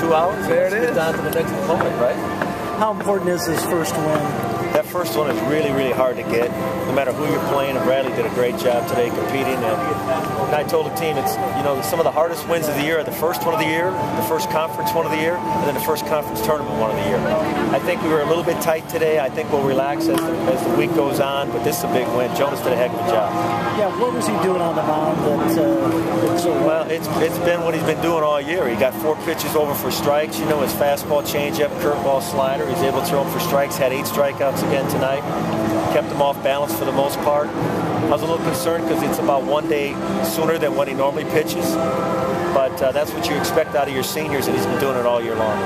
2 hours. There it is. Get down to the next opponent, right? How important is this first win? That first one is really, really hard to get, no matter who you're playing. And Bradley did a great job today competing. And I told the team, it's some of the hardest wins of the year are the first one of the year, the first conference one of the year, and then the first conference tournament one of the year. I think we were a little bit tight today. I think we'll relax as the week goes on, but this is a big win. Jonas did a heck of a job. Yeah, what was he doing on the mound that so well? It's been what he's been doing all year. He got 4 pitches over for strikes. You know, his fastball, changeup, curveball, slider. He's able to throw them for strikes. Had 8 strikeouts again tonight. Kept him off balance for the most part. I was a little concerned because it's about 1 day sooner than when he normally pitches. But that's what you expect out of your seniors, and he's been doing it all year long.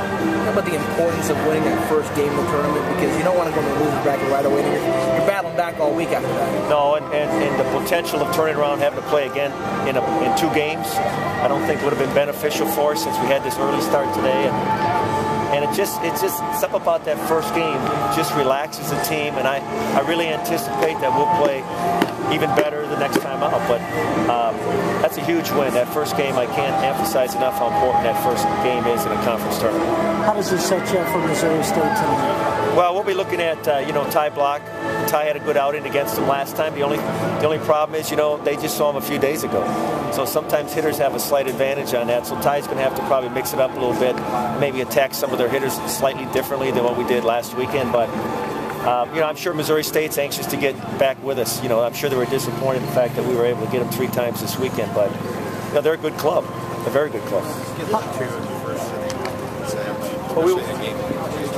How about the importance of winning that first game of the tournament? Because you don't want to go to the losers bracket right away. You're battling back all week after that. No, and the potential of turning around, having to play again in 2 games, I don't think would have been beneficial for us since we had this early start today. And it's just something about that first game just relaxes the team, and I really anticipate that we'll play even better the next time out. But that's a huge win. That first game, I can't emphasize enough how important that first game is in a conference tournament. How does this set you up for Missouri State tonight? Well, we'll be looking at Ty Block. Ty had a good outing against him last time. The only problem is they just saw him a few days ago. So sometimes hitters have a slight advantage on that. So Ty's going to have to probably mix it up a little bit, maybe attack some of their hitters slightly differently than what we did last weekend. But I'm sure Missouri State's anxious to get back with us. I'm sure they were disappointed in the fact that we were able to get them 3 times this weekend. But they're a good club, a very good club. Well,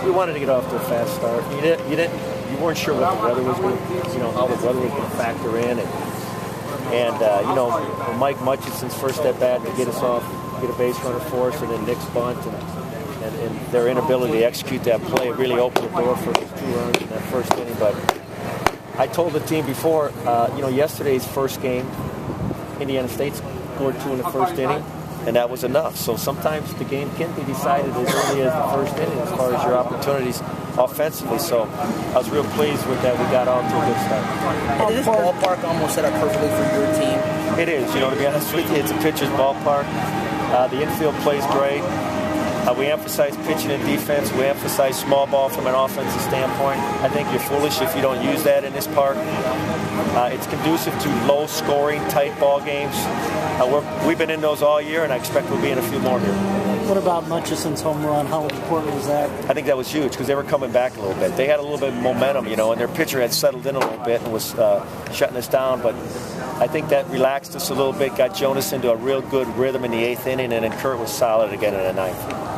we wanted to get off to a fast start. You weren't sure what the weather was going to, how the weather was going to factor in, and Mike Mutchinson's first at bat to get us off, get a base runner for us, and then Nick's bunt, and their inability to execute that play really opened the door for 2 runs in that first inning. But I told the team before, yesterday's first game, Indiana State scored 2 in the first inning, and that was enough. So sometimes the game can be decided as early as the first inning as far as your opportunities offensively. So I was real pleased with that. We got off to a good start. And is this ballpark almost set up perfectly for your team? It is. To be honest with you, it's a pitcher's ballpark. The infield plays great. We emphasize pitching and defense. We emphasize small ball from an offensive standpoint. I think you're foolish if you don't use that in this park. It's conducive to low-scoring, tight ball games. We've been in those all year, and I expect we'll be in a few more here. What about Mutchison's home run? How important was that? I think that was huge because they were coming back a little bit. They had a little bit of momentum, and their pitcher had settled in a little bit and was shutting us down. But I think that relaxed us a little bit, got Jonas into a real good rhythm in the 8th inning, and then Kurt was solid again in the 9th.